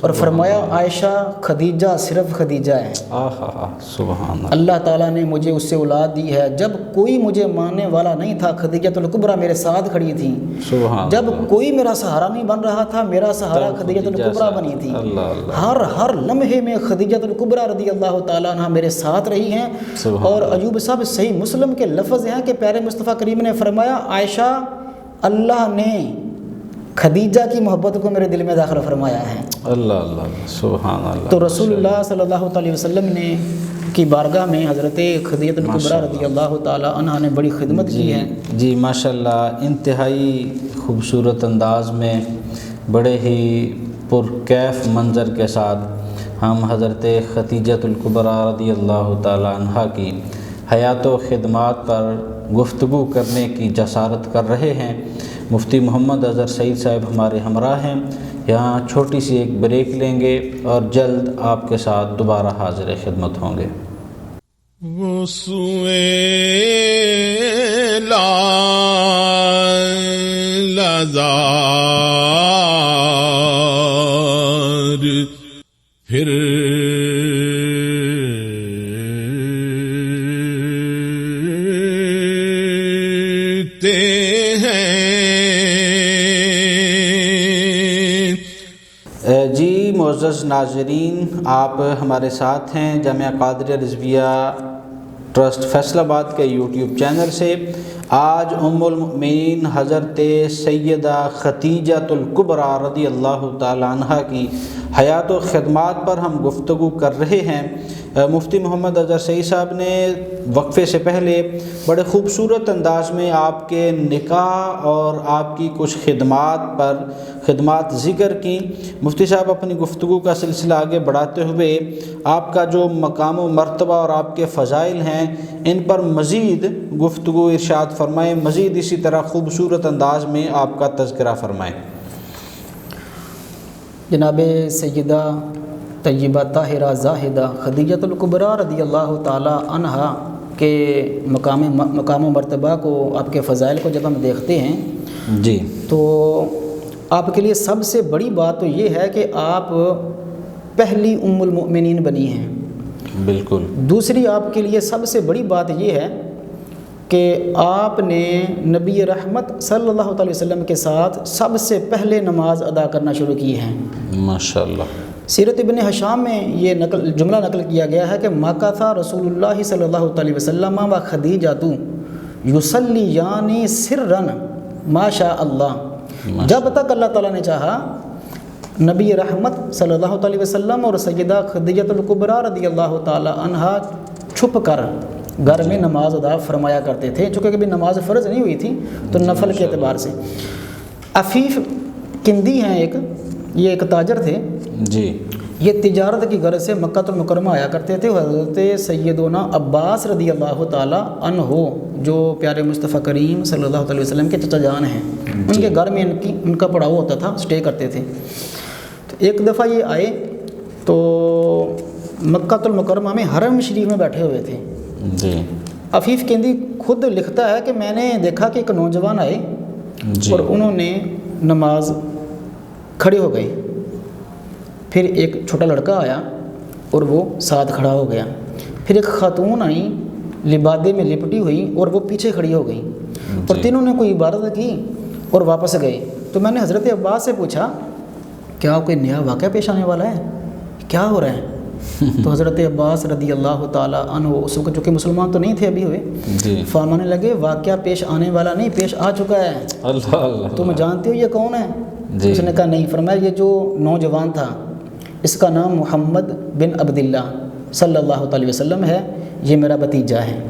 اور فرمایا عائشہ خدیجہ صرف خدیجہ ہے، سبحان اللہ، اللہ تعالیٰ نے مجھے اس سے اولاد دی ہے۔ جب کوئی مجھے ماننے والا نہیں تھا خدیجہ الکبریٰ میرے ساتھ کھڑی تھیں، جب کوئی میرا سہارا نہیں بن رہا تھا میرا سہارا خدیجہ الکبریٰ بنی تھی۔ ہر لمحے میں خدیجہ الکبریٰ رضی اللہ تعالیٰ عنہ میرے ساتھ رہی ہیں۔ اور ایوب صاحب صحیح مسلم کے لفظ ہیں کہ پیارے مصطفیٰ کریم نے فرمایا عائشہ اللہ نے خدیجہ کی محبت کو میرے دل میں داخل فرمایا ہے۔ اللہ اللہ سبحان اللہ۔ تو رسول اللہ صلی اللہ علیہ وسلم نے کی بارگاہ میں حضرت خدیجہ الکبریٰ رضی اللہ تعالی عنہا نے بڑی خدمت کی ہے۔ جی ماشاءاللہ، انتہائی خوبصورت انداز میں بڑے ہی پرکیف منظر کے ساتھ ہم حضرت خدیجہ الکبریٰ رضی اللہ تعالی عنہا کی حیات و خدمات پر گفتگو کرنے کی جسارت کر رہے ہیں۔ مفتی محمد اظہر سعید صاحب ہمارے ہمراہ ہیں۔ یہاں چھوٹی سی ایک بریک لیں گے اور جلد آپ کے ساتھ دوبارہ حاضر خدمت ہوں گے۔ وہ سوئے لازار پھر جی معزز ناظرین، آپ ہمارے ساتھ ہیں جامعہ قادریہ رضویہ ٹرسٹ فیصل آباد کے یوٹیوب چینل سے۔ آج ام المؤمنین حضرت سیدہ خدیجہ الکبریٰ رضی اللہ تعالی عنہا کی حیات و خدمات پر ہم گفتگو کر رہے ہیں۔ مفتی محمد اظہر سعید صاحب نے وقفے سے پہلے بڑے خوبصورت انداز میں آپ کے نکاح اور آپ کی کچھ خدمات ذکر کی۔ مفتی صاحب اپنی گفتگو کا سلسلہ آگے بڑھاتے ہوئے آپ کا جو مقام و مرتبہ اور آپ کے فضائل ہیں ان پر مزید گفتگو ارشاد فرمائیں، مزید اسی طرح خوبصورت انداز میں آپ کا تذکرہ فرمائیں۔ جناب سیدہ طیبہ طاہرہ زاہدہ خدیجہ الکبریٰ رضی اللہ تعالی عنہا کے مقام و مرتبہ کو، آپ کے فضائل کو جب ہم دیکھتے ہیں جی تو آپ کے لیے سب سے بڑی بات تو یہ ہے کہ آپ پہلی ام المؤمنین بنی ہیں۔ بالکل۔ دوسری آپ کے لیے سب سے بڑی بات یہ ہے کہ آپ نے نبی رحمت صلی اللہ علیہ وسلم کے ساتھ سب سے پہلے نماز ادا کرنا شروع کی ہے۔ ماشاءاللہ۔ سیرت ابن ہشام میں یہ جملہ نقل کیا گیا ہے کہ مکث رسول اللہ صلی اللہ علیہ وسلم و خدیجۃ یصلیان سرا ما شاء اللہ، جب تک اللہ تعالیٰ نے چاہا نبی رحمت صلی اللہ علیہ وسلم اور سیدہ خدیجہ الکبریٰ رضی اللہ تعالی عنہا چھپ کر گھر میں نماز ادا فرمایا کرتے تھے، چونکہ کبھی نماز فرض نہیں ہوئی تھی تو نفل کے اعتبار سے۔ عفیف کندی ہیں یہ ایک تاجر تھے جی، یہ تجارت کی غرض سے مکہ المکرمہ آیا کرتے تھے۔ حضرت سیدنا عباس رضی اللہ تعالی عنہ جو پیارے مصطفیٰ کریم صلی اللہ علیہ وسلم کے چچا جان ہیں، ان کے گھر میں ان کا پڑاؤ ہوتا تھا، سٹے کرتے تھے۔ تو ایک دفعہ یہ آئے تو مکہ المکرمہ میں حرم شریف میں بیٹھے ہوئے تھے۔ جی، عفیف کندی خود لکھتا ہے کہ میں نے دیکھا کہ ایک نوجوان آئے اور انہوں نے نماز کھڑے ہو گئے، پھر ایک چھوٹا لڑکا آیا اور وہ ساتھ کھڑا ہو گیا، پھر ایک خاتون آئی لبادے میں لپٹی ہوئی اور وہ پیچھے کھڑی ہو گئی، اور تینوں نے کوئی عبادت کی اور واپس گئے۔ تو میں نے حضرت عباس سے پوچھا کیا کوئی نیا واقعہ پیش آنے والا ہے، کیا ہو رہا ہے؟ تو حضرت عباس رضی اللہ تعالیٰ عنہ اس وقت جو کہ مسلمان تو نہیں تھے ابھی ہوئے، جی فرمانے لگے واقعہ پیش آنے والا نہیں، پیش آ چکا ہے، اللہ اللہ تم جانتے ہو یہ کون ہے؟ جی اس نے کہا نہیں۔ فرمایا یہ جو نوجوان تھا اس کا نام محمد بن عبداللہ صلی اللہ تعالی وسلم ہے، یہ میرا بھتیجا ہے۔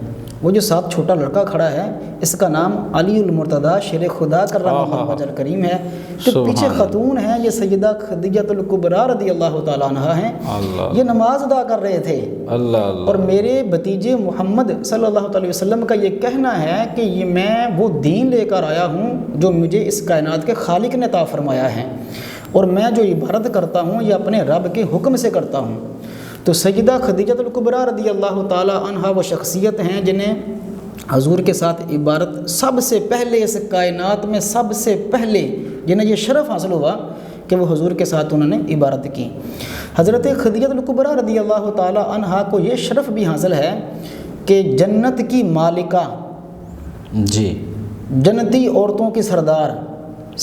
وہ جو ساتھ چھوٹا لڑکا کھڑا ہے اس کا نام علی المرتضیٰ شیر خدا کرم اللہ وجہ الکریم ہے۔ جو پیچھے خاتون ہیں یہ سیدہ خدیجہ الکبریٰ رضی اللہ تعالیٰ عنہا ہیں، یہ نماز ادا کر رہے تھے، اللہ اور میرے بھتیجے محمد صلی اللہ تعالی وسلم کا یہ کہنا ہے کہ یہ میں وہ دین لے کر آیا ہوں جو مجھے اس کائنات کے خالق نے عطا فرمایا ہے، اور میں جو عبادت کرتا ہوں یہ اپنے رب کے حکم سے کرتا ہوں۔ تو سیدہ خدیجہ الکبریٰ رضی اللہ تعالی عنہا وہ شخصیت ہیں جنہیں حضور کے ساتھ عبادت سب سے پہلے اس کائنات میں سب سے پہلے جنہیں یہ شرف حاصل ہوا کہ وہ حضور کے ساتھ انہوں نے عبادت کی۔ حضرت خدیجہ الکبریٰ رضی اللہ تعالی عنہا کو یہ شرف بھی حاصل ہے کہ جنت کی مالکہ، جی جنتی عورتوں کی سردار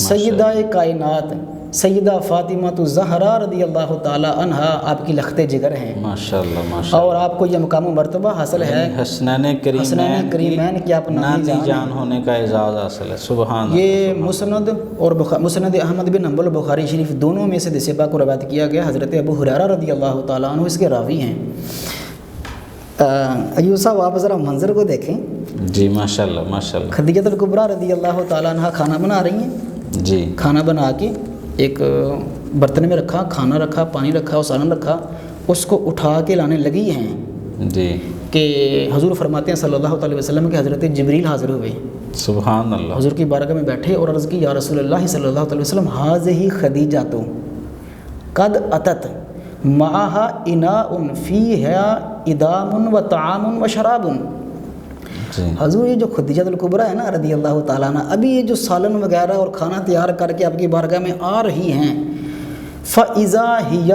سیدہ کائنات سیدہ فاطمہ الزہرا رضی اللہ تعالی عنہا آپ کی لخت جگر ہیں، ماشاءاللہ ماشاءاللہ، اور آپ کو یہ مقام و مرتبہ حاصل ہے حسنین حسنین کریمین کی آپ نانی جان ہونے کا اعزاز حاصل ہے، سبحان اللہ۔ یہ مسند اور مسند احمد بن حنبل بخاری شریف دونوں میں سے حدیث پاک کو روایت کیا گیا۔ حضرت ابو ہریرہ رضی اللہ تعالیٰ عنہ اس کے راوی ہیں۔ ایوب صاحب آپ ذرا منظر کو دیکھیں، جی ماشاءاللہ ماشاءاللہ، خدیجہ الکبریٰ رضی اللہ تعالیٰ عنہ کھانا بنا رہی ہیں، جی کھانا بنا کے ایک برتن میں رکھا، کھانا رکھا، پانی رکھا اور سالن رکھا، اس کو اٹھا کے لانے لگی ہیں جی کہ حضور فرماتے ہیں صلی اللہ علیہ وسلم کہ حضرت جبریل حاضر ہوئے، سبحان اللہ، حضور کی بارگاہ میں بیٹھے اور عرض کی یا رسول اللہ صلی اللہ علیہ وسلم ھذہ خدیجۃ قد اتت معها اناء فیہا ادام و طعام و شراب۔ جی حضور یہ جو خدیجہ الکبریٰ ہے نا رضی اللہ تعالیٰ عنہ، ابھی یہ جو سالن وغیرہ اور کھانا تیار کر کے آپ کی بارگاہ میں آ رہی ہیں، فَإِذَا هِيَ،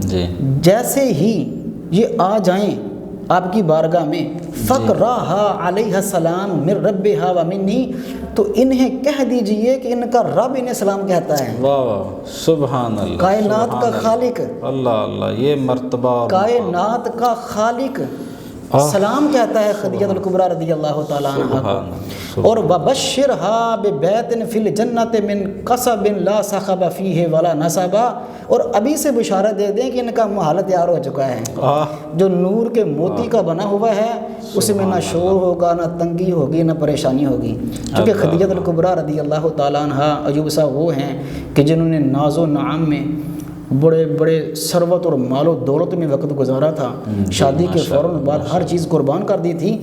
جی جیسے ہی یہ آ جائیں آپ کی بارگاہ میں، فَقْرَاهَا عَلَيْهَا السَّلَامُ مِن رَبِّهَا وَمِنِّي، تو انہیں کہہ دیجئے کہ ان کا رب انہیں سلام کہتا ہے۔ واہ واہ، سبحان اللہ، کائنات کا خالق، اللہ اللہ، یہ مرتبہ اور کائنات کا خالق سلام کہتا ہے خدیجہ الکبریٰ رضی اللہ تعالیٰ عنہ، اور وَبَشِّرْهَا بِبَيْتٍ فِي الْجَنَّةِ مِنْ قَصَبٍ لَا صَخَبَ فِيهِ وَلَا نَصَبَ، اور ابھی سے بشارت دے دیں کہ ان کا محل تیار ہو چکا ہے، جو نور کے موتی کا بنا ہوا ہے، اس میں نہ شور ہوگا، نہ تنگی ہوگی، نہ پریشانی ہوگی، کیونکہ خدیجہ الکبریٰ رضی اللہ تعالیٰ عنہ ایوب صاحب وہ ہیں کہ جنہوں نے ناز و نعم میں بڑے بڑے ثروت اور مال و دولت میں وقت گزارا تھا، شادی کے فوراً بعد ہر چیز قربان کر دی تھی،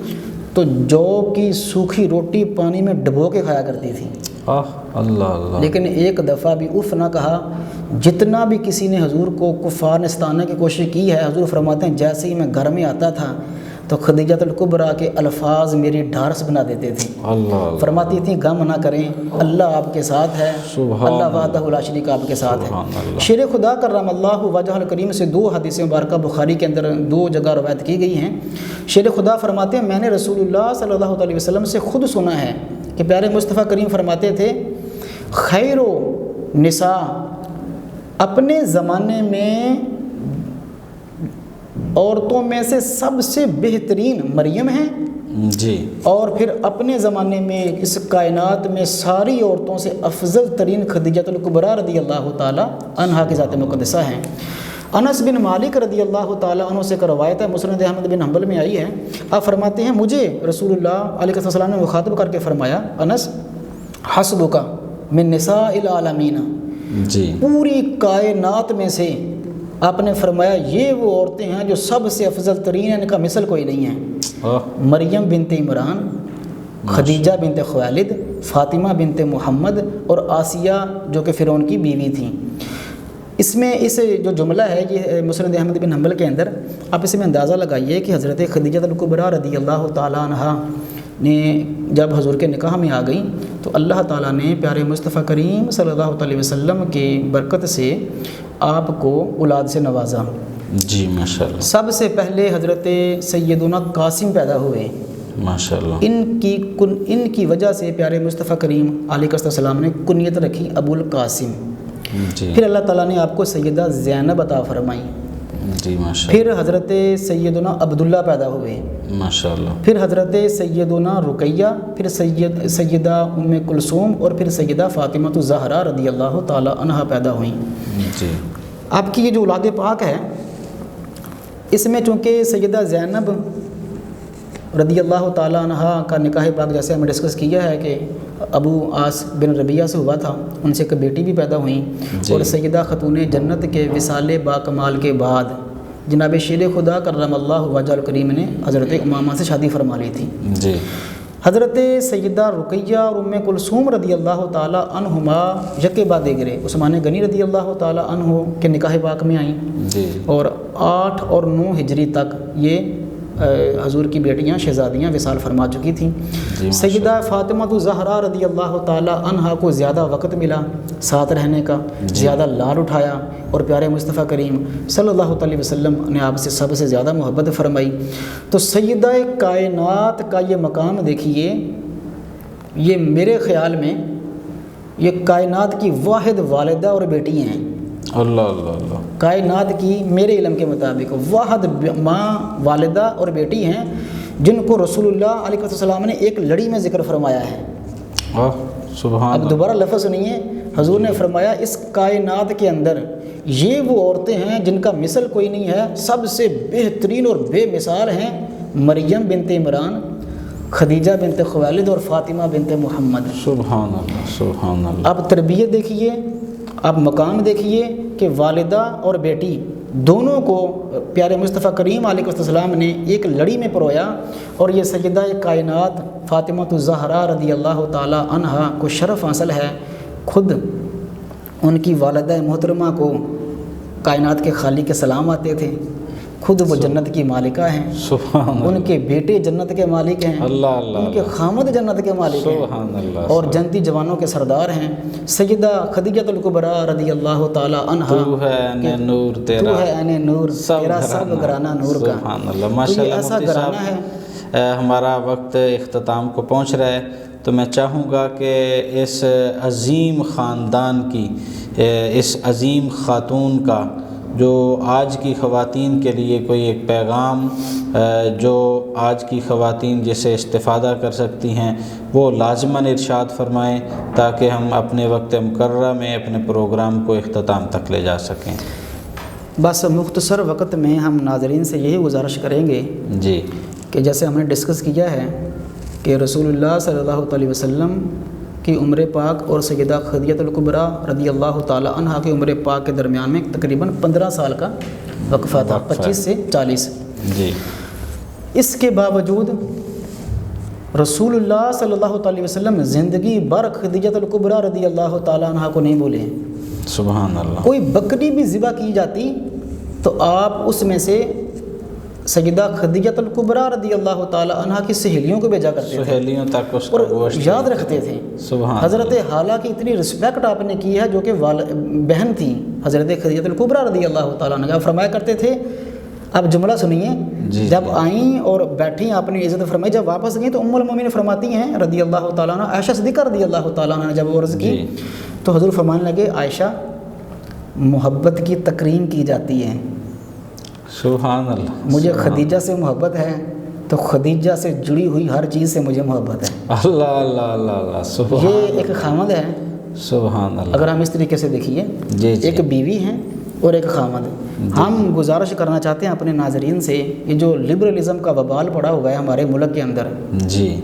تو جو کی سوکھی روٹی پانی میں ڈبو کے کھایا کرتی تھی، اللہ اللہ، لیکن ایک دفعہ بھی اف نہ کہا۔ جتنا بھی کسی نے حضور کو کفار نستانے کی کوشش کی ہے، حضور فرماتے ہیں جیسے ہی میں گھر میں آتا تھا تو خدیجہ الکبریٰ کے الفاظ میری ڈھارس بنا دیتے تھے، اللہ، فرماتی تھیں غم نہ کریں، اللہ آپ کے ساتھ ہے، اللہ وحدہ لا شریک آپ کے ساتھ ہے۔ شیر خدا کرم اللہ وجہ الکریم سے دو حدیث مبارکہ بخاری کے اندر دو جگہ روایت کی گئی ہیں۔ شیر خدا فرماتے ہیں میں نے رسول اللہ صلی اللہ علیہ وسلم سے خود سنا ہے کہ پیارے مصطفیٰ کریم فرماتے تھے خیر و نساء، اپنے زمانے میں عورتوں میں سے سب سے بہترین مریم ہیں، جی، اور پھر اپنے زمانے میں اس کائنات میں ساری عورتوں سے افضل ترین خدیجہ الکبریٰ رضی اللہ تعالی عنہا کی ذات مقدسہ ہیں۔ انس بن مالک رضی اللہ تعالی عنہ سے روایت ہے، مسند احمد بن حنبل میں آئی ہے، آپ فرماتے ہیں مجھے رسول اللہ علیہ السلام نے مخاطب کر کے فرمایا انس حسبک من نساء العالمین، جی، پوری کائنات میں سے آپ نے فرمایا یہ وہ عورتیں ہیں جو سب سے افضل ترین ہیں، ان کا مثل کوئی نہیں ہے۔ مریم بنت عمران، خدیجہ بنت خویلد، فاطمہ بنت محمد اور آسیہ جو کہ فرعون کی بیوی تھیں۔ اس میں اس جو جملہ ہے یہ مسند احمد بن حنبل کے اندر، آپ اس میں اندازہ لگائیے کہ حضرت خدیجہ الکبریٰ رضی اللہ تعالیٰ عنہ نے جب حضور کے نکاح میں آ گئی تو اللہ تعالیٰ نے پیارے مصطفیٰ کریم صلی اللہ علیہ وسلم کی برکت سے آپ کو اولاد سے نوازا۔ جی ماشاءاللہ، سب سے پہلے حضرت سیدنا قاسم پیدا ہوئے، ماشاءاللہ، ان کی وجہ سے پیارے مصطفیٰ کریم علیہ السلام نے کنیت رکھی ابو القاسم۔ جی، پھر اللہ تعالیٰ نے آپ کو سیدہ زینب عطا فرمائی، جی ماشاء پھر حضرت سیدنا عبداللہ پیدا ہوئے، ماشاء اللہ، پھر حضرت سیدنا رقیہ، پھر سیدہ ام کلثوم اور پھر سیدہ فاطمہ الزہرا رضی اللہ تعالی عنہا پیدا ہوئیں۔ جی آپ کی یہ جو اولاد پاک ہے، اس میں چونکہ سیدہ زینب رضی اللہ تعالیٰ عنہا کا نکاح پاک جیسے ہم نے ڈسکس کیا ہے کہ ابو عاص بن ربیعہ سے ہوا تھا، ان سے ایک بیٹی بھی پیدا ہوئیں، اور سیدہ خاتون جنت کے وصال با کمال کے بعد جناب شیر خدا کرم اللہ وجہ الکریم نے حضرت امامہ سے شادی فرما لی تھی۔ جی حضرت سیدہ رقیہ اور ام کلثوم رضی اللہ تعالیٰ عنہما یکے بعد دیگرے عثمان غنی رضی اللہ تعالیٰ عنہ کے نکاح پاک میں آئیں، جی اور 8 اور 9 ہجری تک یہ حضور کی بیٹیاں شہزادیاں وصال فرما چکی تھیں۔ سیدہ فاطمہ الزہرا رضی اللہ تعالی عنہا کو زیادہ وقت ملا ساتھ رہنے کا، زیادہ لال اٹھایا، اور پیارے مصطفیٰ کریم صلی اللہ علیہ وسلم نے آپ سے سب سے زیادہ محبت فرمائی۔ تو سیدہ کائنات کا یہ مقام دیکھیے، یہ میرے خیال میں یہ کائنات کی واحد والدہ اور بیٹی ہیں۔ اللہ اللہ اللہ، کائنات کی میرے علم کے مطابق واحد ماں، والدہ اور بیٹی ہیں جن کو رسول اللہ علیہ السلام نے ایک لڑی میں ذکر فرمایا ہے۔ سبحان اب دوبارہ لفظ سنیے، حضور نے فرمایا اس کائنات کے اندر یہ وہ عورتیں ہیں جن کا مثل کوئی نہیں ہے، سب سے بہترین اور بے مثال ہیں مریم بنت عمران، خدیجہ بنت خویلد اور فاطمہ بنت محمد۔ سبحان اللہ سبحان اللہ۔ اب تربیت دیکھیے، اب مقام دیکھیے کہ والدہ اور بیٹی دونوں کو پیارے مصطفیٰ کریم علیہ السلام نے ایک لڑی میں پرویا، اور یہ سیدہ کائنات فاطمہ الزہرا رضی اللہ تعالی عنہا کو شرف حاصل ہے، خود ان کی والدہ محترمہ کو کائنات کے خالق کے سلام آتے تھے، خود وہ جنت کی مالکہ ہیں، سبحان اللہ، ان کے بیٹے جنت کے مالک ہیں، اللہ اللہ، ان کے خامد جنت کے مالک ہیں، سبحان اللہ، اور جنتی جوانوں کے سردار ہیں۔ سیدہ خدیجہ الکبریٰ رضی اللہ تعالی عنہا، تو ہے عین نور تیرا، تو ہے عین نور تیرا، سب گھرانہ نور کا۔ سبحان اللہ، ماشاء اللہ۔ ایسا مفتی گھرانہ ہے۔ صاحب، ہمارا وقت اختتام کو پہنچ رہا ہے، تو میں چاہوں گا کہ اس عظیم خاندان کی، اس عظیم خاتون کا جو آج کی خواتین کے لیے کوئی ایک پیغام جو آج کی خواتین جسے استفادہ کر سکتی ہیں وہ لازماً ارشاد فرمائیں، تاکہ ہم اپنے وقت مقررہ میں اپنے پروگرام کو اختتام تک لے جا سکیں۔ بس مختصر وقت میں ہم ناظرین سے یہی گزارش کریں گے جی کہ جیسے ہم نے ڈسکس کیا ہے کہ رسول اللہ صلی اللہ علیہ وسلم کی عمر پاک اور سیدہ خدیجہ الکبریٰ رضی اللہ تعالی عنہا کی عمر پاک کے درمیان میں تقریباً 15 سال کا وقفہ تھا، 25 سے 40۔ جی، اس کے باوجود رسول اللہ صلی اللہ علیہ وسلم زندگی بھر خدیجہ الکبریٰ رضی اللہ تعالی عنہا کو نہیں بھولے۔ سبحان اللہ۔ کوئی بکری بھی ذبح کی جاتی تو آپ اس میں سے سیدہ خدیجہ الکبریٰ رضی اللہ تعالی عنہا کی سہیلیوں کو بھیجا کرتے تھے، سہیلیوں تک اس اور کا گوشت یاد رکھتے تھے۔ سبحان حضرت حالہ کی اتنی رسپیکٹ آپ نے کی ہے، جو کہ بہن تھیں حضرت خدیجہ الکبریٰ رضی اللہ تعالیٰ عنہ، آپ فرمایا کرتے تھے، اب جملہ سنیے، جب آئیں اور بیٹھیں آپ نے عزت فرمائی، جب واپس گئیں تو ام المومنین فرماتی ہیں رضی اللہ تعالیٰ عنہ، عائشہ صدیقہ رضی اللہ تعالیٰ عنہ نے جب عرض کی تو حضور فرمانے لگے، عائشہ محبت کی تکریم کی جاتی ہے، سبحان اللہ، مجھے خدیجہ سے محبت ہے تو خدیجہ سے جڑی ہوئی ہر چیز سے مجھے محبت ہے۔ اللہ اللہ اللہ اللہ، سبحان، یہ ایک خامد ہے، سبحان اللہ۔ اگر ہم اس طریقے سے دیکھیے، ایک بیوی ہیں اور ایک خامد۔ ہم گزارش کرنا چاہتے ہیں اپنے ناظرین سے، یہ جو لبرلزم کا وبال پڑا ہوا ہے ہمارے ملک کے اندر، جی،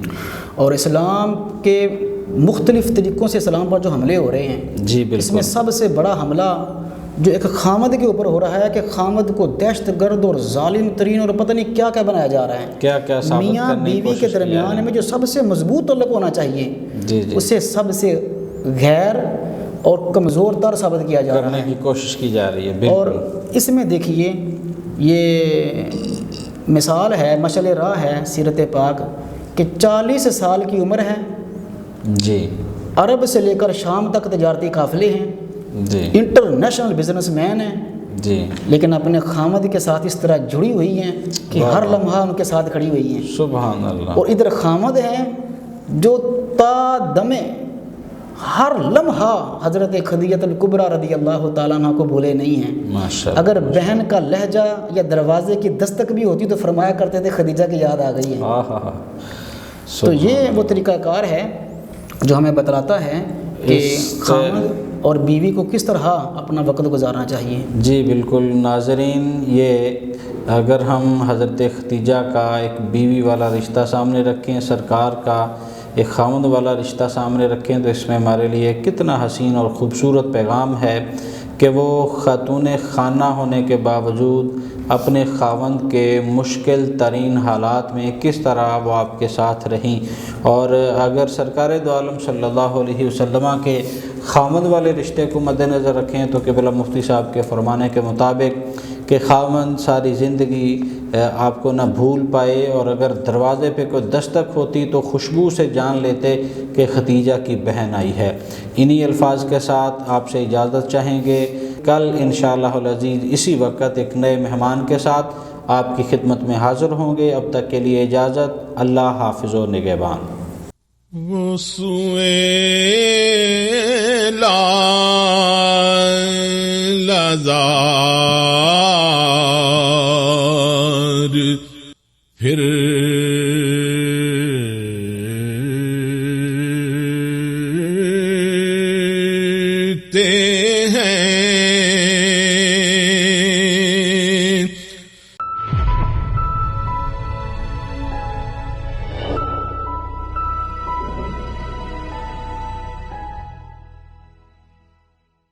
اور اسلام کے مختلف طریقوں سے اسلام پر جو حملے ہو رہے ہیں، جی بالکل، اس میں سب سے بڑا حملہ جو ایک خامد کے اوپر ہو رہا ہے کہ خامد کو دہشت گرد اور ظالم ترین اور پتہ نہیں کیا کیا بنایا جا رہا ہے۔ کیا کیا ثابت میاں کرنے کی بیوی کے کوشش کی جا رہی درمیان ہے۔ میں جو سب سے مضبوط تعلق ہونا چاہیے، جی جی، اسے سب سے غیر اور کمزور تر ثابت کیا جا رہا کرنے ہے، کی کوشش کی جا رہی ہے، اور بالکل۔ اس میں دیکھیے یہ مثال ہے، مشعل راہ ہے سیرت پاک کہ 40 سال کی عمر ہے، جی عرب سے لے کر شام تک تجارتی قافلے ہیں، جی انٹرنیشنل بزنس مین ہیں، جی، لیکن اپنے خامد کے ساتھ اس طرح جڑی ہوئی ہیں کہ ہر لمحہ ان کے ساتھ کھڑی ہوئی ہیں۔ سبحان اللہ، اور ادھر خامد ہیں جو تا دم ہر لمحہ حضرت خدیجہ الکبریٰ رضی اللہ تعالیٰ عنہ کو بھولے نہیں ہیں۔ ماشاءاللہ۔ اگر بہن کا لہجہ یا دروازے کی دستک بھی ہوتی تو فرمایا کرتے تھے خدیجہ کی یاد آ گئی ہے۔ تو یہ وہ طریقہ کار ہے جو ہمیں بتلاتا ہے کہ خاوند اور بیوی کو کس طرح اپنا وقت گزارنا چاہیے۔ جی بالکل ناظرین، یہ اگر ہم حضرت خدیجہ کا ایک بیوی والا رشتہ سامنے رکھیں، سرکار کا ایک خاوند والا رشتہ سامنے رکھیں، تو اس میں ہمارے لیے کتنا حسین اور خوبصورت پیغام ہے کہ وہ خاتون خانہ ہونے کے باوجود اپنے خاوند کے مشکل ترین حالات میں کس طرح وہ آپ کے ساتھ رہیں۔ اور اگر سرکار دو عالم صلی اللہ علیہ وسلم کے خاوند والے رشتے کو مد نظر رکھیں تو قبلہ مفتی صاحب کے فرمانے کے مطابق کہ خاوند ساری زندگی آپ کو نہ بھول پائے، اور اگر دروازے پہ کوئی دستک ہوتی تو خوشبو سے جان لیتے کہ خدیجہ کی بہن آئی ہے۔ انہی الفاظ کے ساتھ آپ سے اجازت چاہیں گے، کل انشاءاللہ العزیز اسی وقت ایک نئے مہمان کے ساتھ آپ کی خدمت میں حاضر ہوں گے۔ اب تک کے لیے اجازت، اللہ حافظ و نگہبان۔ وہ سوئے لازار پھرتے ہیں